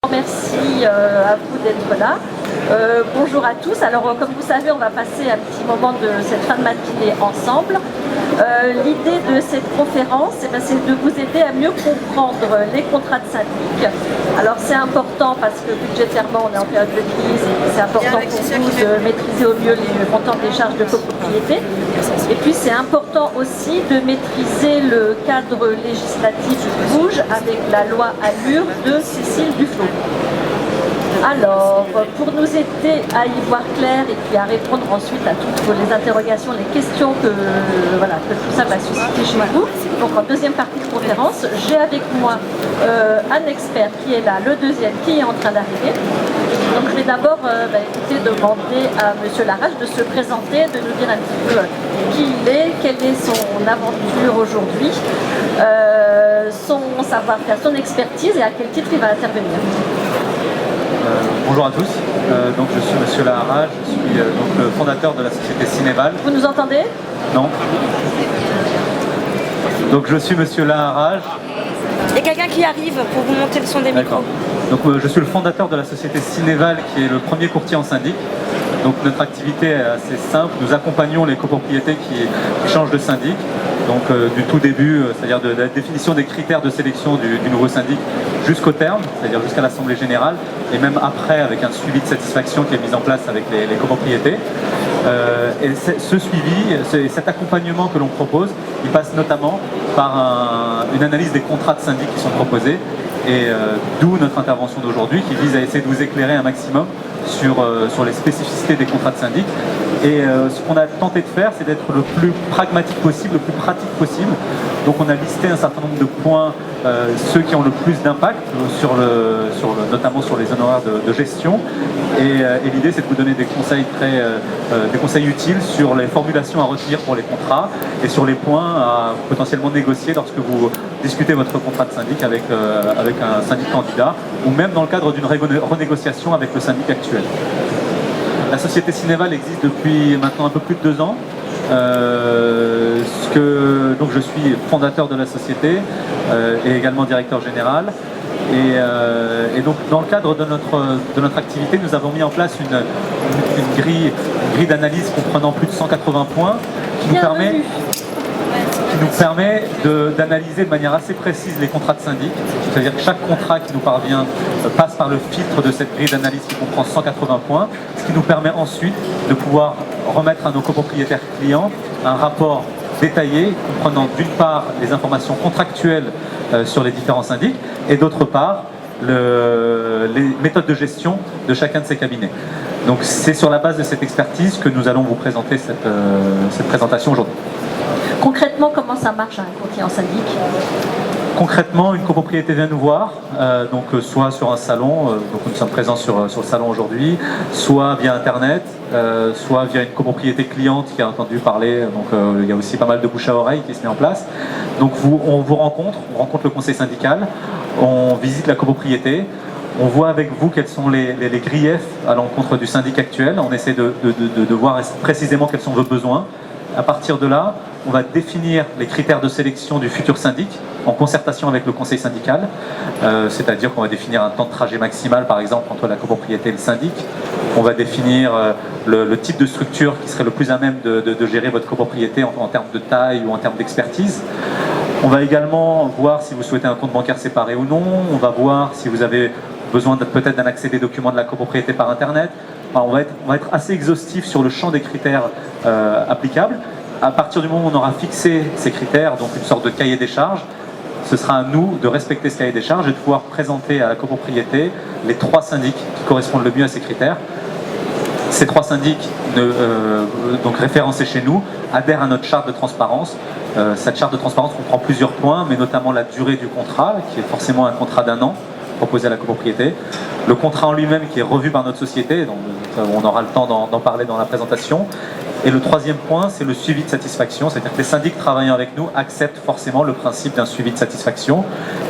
Merci à vous d'être là. Bonjour à tous. Alors comme vous savez, on va passer un petit moment de cette fin de matinée ensemble. L'idée de cette conférence, c'est de vous aider à mieux comprendre les contrats de syndic. Alors c'est important parce que budgétairement on est en période de crise et c'est important pour vous de maîtriser au mieux les montants des charges de copropriété. Et puis c'est important aussi de maîtriser le cadre législatif rouge avec la loi Allure de Cécile Duflot. Alors, pour nous aider à y voir clair et puis à répondre ensuite à toutes les interrogations, les questions que tout ça va susciter chez vous, donc en deuxième partie de conférence, j'ai avec moi un expert qui est là, le deuxième qui est en train d'arriver. Donc je vais d'abord demander à M. Larrache de se présenter, de nous dire un petit peu qui il est, quelle est son aventure aujourd'hui, son savoir-faire, son expertise et à quel titre il va intervenir. Bonjour à tous, donc je suis Monsieur Larrache, je suis donc le fondateur de la société Cinéval. Vous nous entendez? Non. Donc je suis Monsieur Larrache. Il y a quelqu'un qui arrive pour vous monter le son des micros. Donc je suis le fondateur de la société Cinéval qui est le premier courtier en syndic. Donc notre activité est assez simple, nous accompagnons les copropriétés qui changent de syndic. Donc du tout début, c'est-à-dire de la définition des critères de sélection du nouveau syndic jusqu'au terme, c'est-à-dire jusqu'à l'Assemblée Générale, et même après avec un suivi de satisfaction qui est mis en place avec les copropriétés. Et ce suivi, cet accompagnement que l'on propose, il passe notamment par une analyse des contrats de syndic qui sont proposés, et d'où notre intervention d'aujourd'hui qui vise à essayer de vous éclairer un maximum sur les spécificités des contrats de syndic. Et ce qu'on a tenté de faire, c'est d'être le plus pragmatique possible, le plus pratique possible. Donc on a listé un certain nombre de points, ceux qui ont le plus d'impact, notamment sur les honoraires de gestion. Et l'idée, c'est de vous donner des conseils utiles sur les formulations à retenir pour les contrats et sur les points à potentiellement négocier lorsque vous discutez votre contrat de syndic avec un syndic candidat ou même dans le cadre d'une renégociation avec le syndic actuel. La société Cinéval existe depuis maintenant un peu plus de 2 ans. Donc je suis fondateur de la société et également directeur général. Et donc dans le cadre de notre activité, nous avons mis en place une grille d'analyse comprenant plus de 180 points qui nous permet d'analyser de manière assez précise les contrats de syndic. C'est-à-dire que chaque contrat qui nous parvient passe par le filtre de cette grille d'analyse qui comprend 180 points, ce qui nous permet ensuite de pouvoir remettre à nos copropriétaires clients un rapport détaillé comprenant d'une part les informations contractuelles sur les différents syndics et d'autre part les méthodes de gestion de chacun de ces cabinets. Donc c'est sur la base de cette expertise que nous allons vous présenter cette présentation aujourd'hui. Concrètement, comment ça marche un courtier en syndic? Concrètement, une copropriété vient nous voir, soit sur un salon, donc nous sommes présents sur le salon aujourd'hui, soit via internet, soit via une copropriété cliente qui a entendu parler, donc il y a aussi pas mal de bouche à oreille qui se met en place. Donc on rencontre le conseil syndical, on visite la copropriété, on voit avec vous quels sont les griefs à l'encontre du syndic actuel, on essaie de voir précisément quels sont vos besoins. À partir de là, on va définir les critères de sélection du futur syndic en concertation avec le conseil syndical, c'est-à-dire qu'on va définir un temps de trajet maximal par exemple entre la copropriété et le syndic. On va définir le type de structure qui serait le plus à même de gérer votre copropriété en termes de taille ou en termes d'expertise. On va également voir si vous souhaitez un compte bancaire séparé ou non. On va voir si vous avez besoin peut-être d'un accès des documents de la copropriété par internet. Enfin, on va être assez exhaustif sur le champ des critères applicables. À partir du moment où on aura fixé ces critères, donc une sorte de cahier des charges, ce sera à nous de respecter ce cahier des charges et de pouvoir présenter à la copropriété les 3 syndics qui correspondent le mieux à ces critères. Ces 3 syndics, donc référencés chez nous, adhèrent à notre charte de transparence. Cette charte de transparence comprend plusieurs points, mais notamment la durée du contrat, qui est forcément un contrat d'1 an proposé à la copropriété. Le contrat en lui-même qui est revu par notre société, donc on aura le temps d'en parler dans la présentation. Et le 3e point, c'est le suivi de satisfaction, c'est-à-dire que les syndics travaillant avec nous acceptent forcément le principe d'un suivi de satisfaction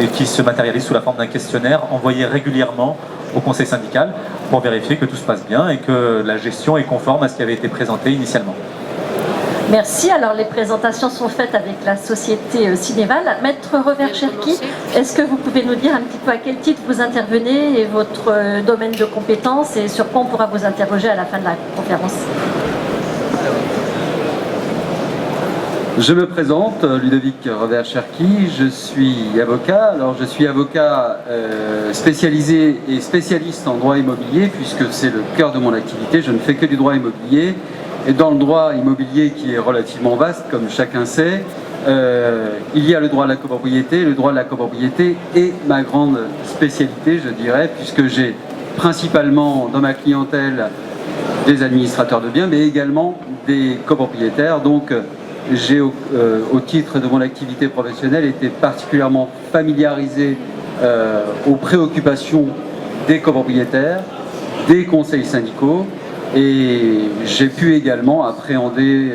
et qui se matérialise sous la forme d'un questionnaire envoyé régulièrement au conseil syndical pour vérifier que tout se passe bien et que la gestion est conforme à ce qui avait été présenté initialement. Merci. Alors les présentations sont faites avec la société Cinéval. Maître Revers-Cherki, est-ce que vous pouvez nous dire un petit peu à quel titre vous intervenez et votre domaine de compétences et sur quoi on pourra vous interroger à la fin de la conférence? Je me présente, Ludovic Revers-Cherki, je suis avocat. Alors je suis avocat spécialisé et spécialiste en droit immobilier puisque c'est le cœur de mon activité. Je ne fais que du droit immobilier. Et dans le droit immobilier qui est relativement vaste, comme chacun sait, il y a le droit de la copropriété. Le droit de la copropriété est ma grande spécialité, je dirais, puisque j'ai principalement dans ma clientèle des administrateurs de biens, mais également des copropriétaires. Donc j'ai, au titre de mon activité professionnelle, été particulièrement familiarisé aux préoccupations des copropriétaires, des conseils syndicaux, et j'ai pu également appréhender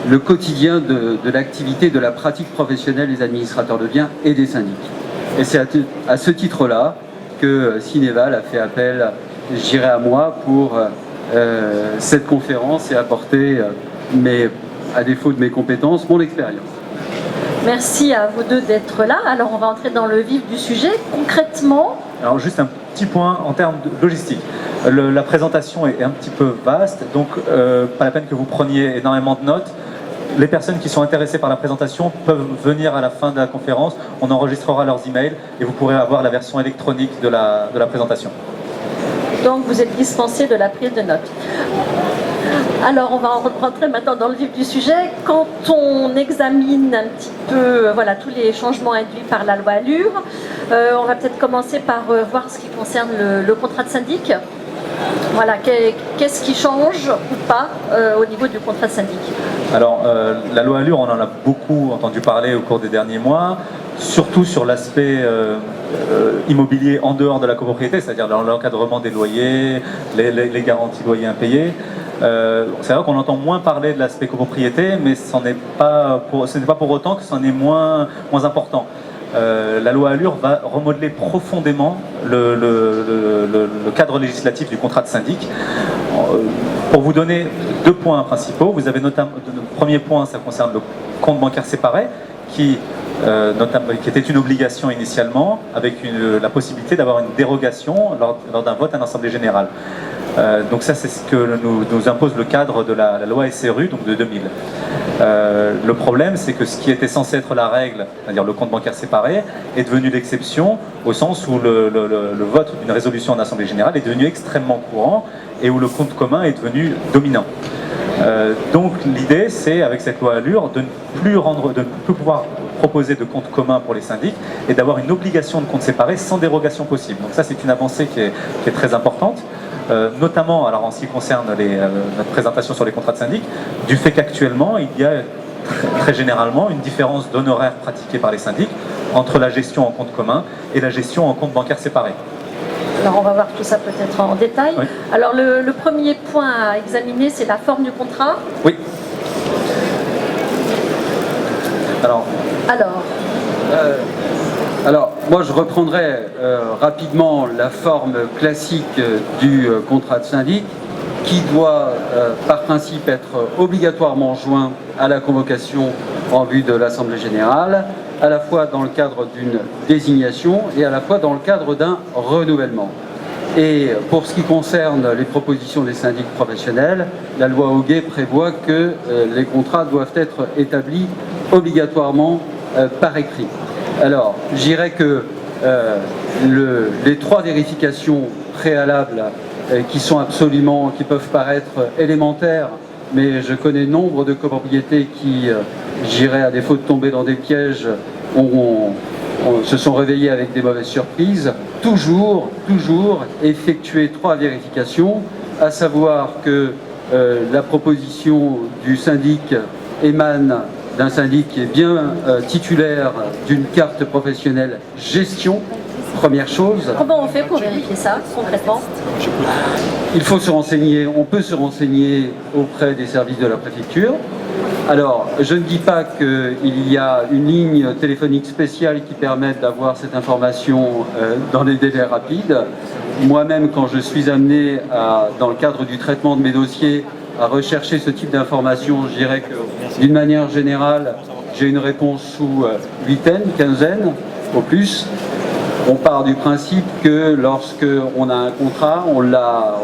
le quotidien de l'activité, de la pratique professionnelle des administrateurs de biens et des syndics. Et c'est à ce titre-là que Cinéval a fait appel, je dirais, à moi pour cette conférence et apporter à défaut de mes compétences, mon expérience. Merci à vous deux d'être là. Alors on va entrer dans le vif du sujet. Concrètement... Alors juste un petit point en termes de logistique. La présentation est un petit peu vaste, donc pas la peine que vous preniez énormément de notes. Les personnes qui sont intéressées par la présentation peuvent venir à la fin de la conférence. On enregistrera leurs emails et vous pourrez avoir la version électronique de la présentation. Donc vous êtes dispensé de la prise de notes. Alors on va rentrer maintenant dans le vif du sujet. Quand on examine un petit peu tous les changements induits par la loi Allure, on va peut-être commencer par voir ce qui concerne le contrat de syndic. Voilà, qu'est-ce qui change ou pas au niveau du contrat de syndic? Alors la loi Allure, on en a beaucoup entendu parler au cours des derniers mois, surtout sur l'aspect immobilier en dehors de la copropriété, c'est-à-dire dans l'encadrement des loyers, les garanties de loyers impayés. C'est vrai qu'on entend moins parler de l'aspect copropriété, mais ce n'est pas pour autant que c'en est moins important. La loi Allure va remodeler profondément le cadre législatif du contrat de syndic. Pour vous donner deux points principaux, vous avez notamment, le premier point, ça concerne le compte bancaire séparé, qui était une obligation initialement, avec la possibilité d'avoir une dérogation lors d'un vote à l'Assemblée générale. Donc ça, c'est ce que nous impose le cadre de la loi SRU, donc de 2000. Le problème, c'est que ce qui était censé être la règle, c'est-à-dire le compte bancaire séparé, est devenu l'exception, au sens où le vote d'une résolution en Assemblée générale est devenu extrêmement courant et où le compte commun est devenu dominant. Donc l'idée, c'est, avec cette loi Allure, de ne plus pouvoir proposer de compte commun pour les syndics et d'avoir une obligation de compte séparé sans dérogation possible. Donc ça, c'est une avancée qui est très importante. Notamment, alors en ce qui concerne notre présentation sur les contrats de syndic, du fait qu'actuellement, il y a très généralement une différence d'honoraires pratiqués par les syndics entre la gestion en compte commun et la gestion en compte bancaire séparé. Alors on va voir tout ça peut-être en détail. Oui. Alors le premier point à examiner, c'est la forme du contrat. Oui. Alors, moi je reprendrai rapidement la forme classique du contrat de syndic qui doit par principe être obligatoirement joint à la convocation en vue de l'Assemblée générale, à la fois dans le cadre d'une désignation et à la fois dans le cadre d'un renouvellement. Et pour ce qui concerne les propositions des syndics professionnels, la loi Hoguet prévoit que les contrats doivent être établis obligatoirement par écrit. Alors, je dirais que les trois vérifications préalables qui peuvent paraître élémentaires, mais je connais nombre de copropriétés qui, j'irais à défaut de tomber dans des pièges, se sont réveillés avec des mauvaises surprises. Toujours effectuer trois vérifications, à savoir que la proposition du syndic émane d'un syndic qui est bien titulaire d'une carte professionnelle gestion, première chose. Comment on fait pour vérifier ça concrètement? Il faut se renseigner, on peut se renseigner auprès des services de la préfecture. Alors, je ne dis pas qu'il y a une ligne téléphonique spéciale qui permette d'avoir cette information dans des délais rapides. Moi-même, quand je suis amené dans le cadre du traitement de mes dossiers, à rechercher ce type d'informations, je dirais que d'une manière générale, j'ai une réponse sous huitaine, quinzaine au plus. On part du principe que lorsque on a un contrat, on l'a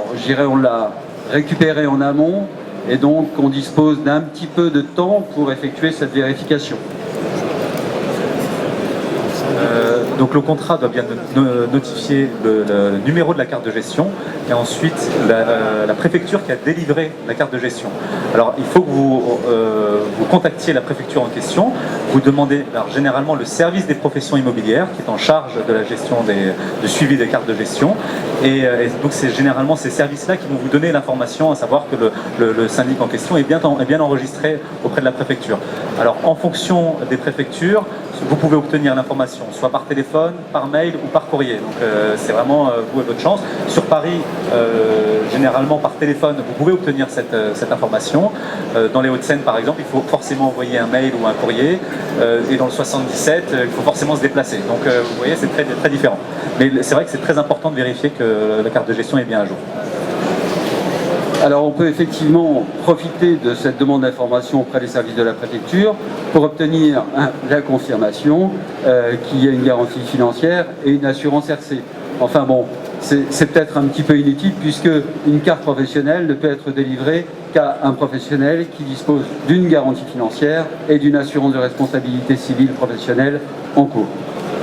récupéré en amont et donc on dispose d'un petit peu de temps pour effectuer cette vérification. Donc le contrat doit bien notifier le numéro de la carte de gestion et ensuite la préfecture qui a délivré la carte de gestion. Alors il faut que vous contactiez la préfecture en question, vous demandez généralement le service des professions immobilières qui est en charge de la gestion du suivi des cartes de gestion et donc c'est généralement ces services-là qui vont vous donner l'information à savoir que le syndic en question est bien enregistré auprès de la préfecture. Alors en fonction des préfectures, vous pouvez obtenir l'information soit par téléphone, par mail ou par courrier. Donc c'est vraiment vous et votre chance. Sur Paris, généralement par téléphone, vous pouvez obtenir cette information. Dans les Hauts-de-Seine par exemple, il faut forcément envoyer un mail ou un courrier. Et dans le 77, il faut forcément se déplacer. Donc vous voyez, c'est très, très différent. Mais c'est vrai que c'est très important de vérifier que la carte de gestion est bien à jour. Alors on peut effectivement profiter de cette demande d'information auprès des services de la préfecture pour obtenir la confirmation qu'il y a une garantie financière et une assurance RC. Enfin bon, c'est peut-être un petit peu inutile puisque une carte professionnelle ne peut être délivrée qu'à un professionnel qui dispose d'une garantie financière et d'une assurance de responsabilité civile professionnelle en cours.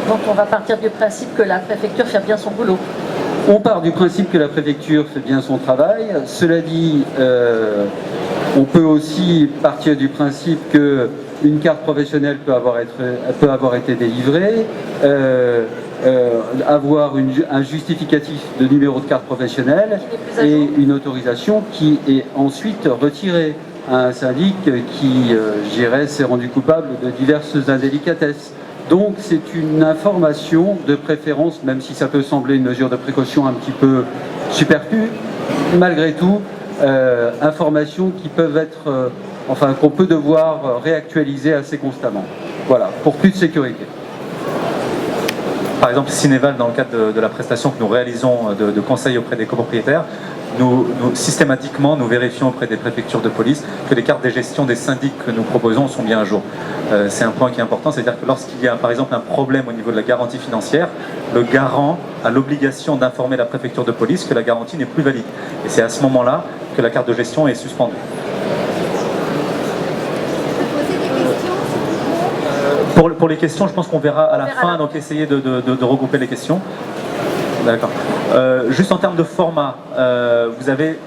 Donc on va partir du principe que la préfecture fait bien son boulot. On part du principe que la préfecture fait bien son travail. Cela dit, on peut aussi partir du principe qu'une carte professionnelle peut avoir été délivrée, avoir un justificatif de numéro de carte professionnelle et une autorisation qui est ensuite retirée à un syndic qui, je dirais, s'est rendu coupable de diverses indélicatesses. Donc c'est une information de préférence, même si ça peut sembler une mesure de précaution un petit peu superflue, malgré tout, informations qui peuvent être, qu'on peut devoir réactualiser assez constamment. Voilà, pour plus de sécurité. Par exemple, Cineval, dans le cadre de la prestation que nous réalisons de conseil auprès des copropriétaires, systématiquement, nous vérifions auprès des préfectures de police que les cartes de gestion des syndics que nous proposons sont bien à jour. C'est un point qui est important, c'est-à-dire que lorsqu'il y a par exemple un problème au niveau de la garantie financière, le garant a l'obligation d'informer la préfecture de police que la garantie n'est plus valide. Et c'est à ce moment-là que la carte de gestion est suspendue. Pour les questions, je pense qu'on verra à la fin, donc essayez de regrouper les questions. D'accord. Juste en termes de format, vous avez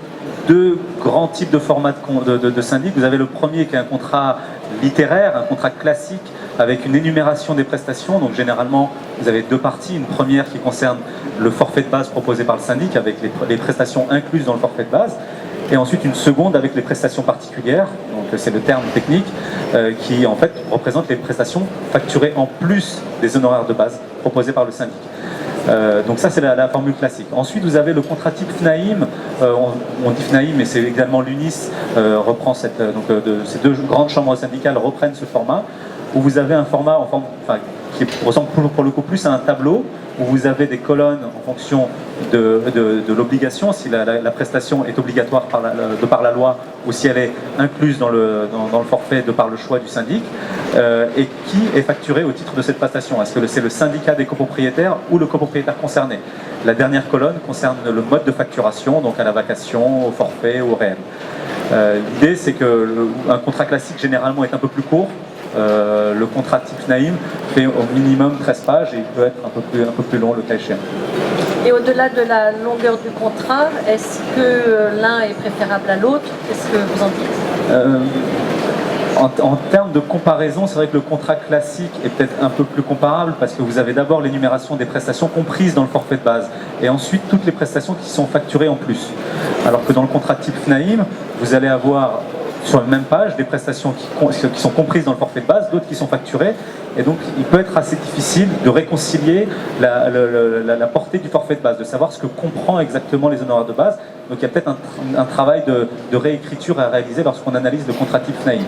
deux grands types de formats de syndic. Vous avez le premier qui est un contrat littéraire, un contrat classique avec une énumération des prestations. Donc généralement, vous avez deux parties. Une première qui concerne le forfait de base proposé par le syndic avec les prestations incluses dans le forfait de base. Et ensuite une seconde avec les prestations particulières, donc c'est le terme technique, qui en fait représente les prestations facturées en plus des honoraires de base proposés par le syndic. Donc ça c'est la formule classique. Ensuite vous avez le contrat type FNAIM, on dit FNAIM mais c'est également l'UNIS, reprend ces deux grandes chambres syndicales reprennent ce format, où vous avez un format qui ressemble pour le coup plus à un tableau, où vous avez des colonnes en fonction de l'obligation, si la prestation est obligatoire de par la loi ou si elle est incluse dans le forfait de par le choix du syndic, et qui est facturé au titre de cette prestation. Est-ce que c'est le syndicat des copropriétaires ou le copropriétaire concerné? La dernière colonne concerne le mode de facturation, donc à la vacation, au forfait, au réel. L'idée c'est qu'un contrat classique généralement est un peu plus court. Le contrat type FNAIM fait au minimum 13 pages et il peut être un peu plus long le cas échéant. Et au-delà de la longueur du contrat, est-ce que l'un est préférable à l'autre? Qu'est-ce que vous en dites? En termes de comparaison, c'est vrai que le contrat classique est peut-être un peu plus comparable parce que vous avez d'abord l'énumération des prestations comprises dans le forfait de base et ensuite toutes les prestations qui sont facturées en plus. Alors que dans le contrat type FNAIM, vous allez avoir sur la même page des prestations qui sont comprises dans le forfait de base, d'autres qui sont facturées, et donc il peut être assez difficile de réconcilier la portée du forfait de base, de savoir ce que comprend exactement les honoraires de base. Donc il y a peut-être un travail de réécriture à réaliser lorsqu'on analyse le contrat type FNAIM.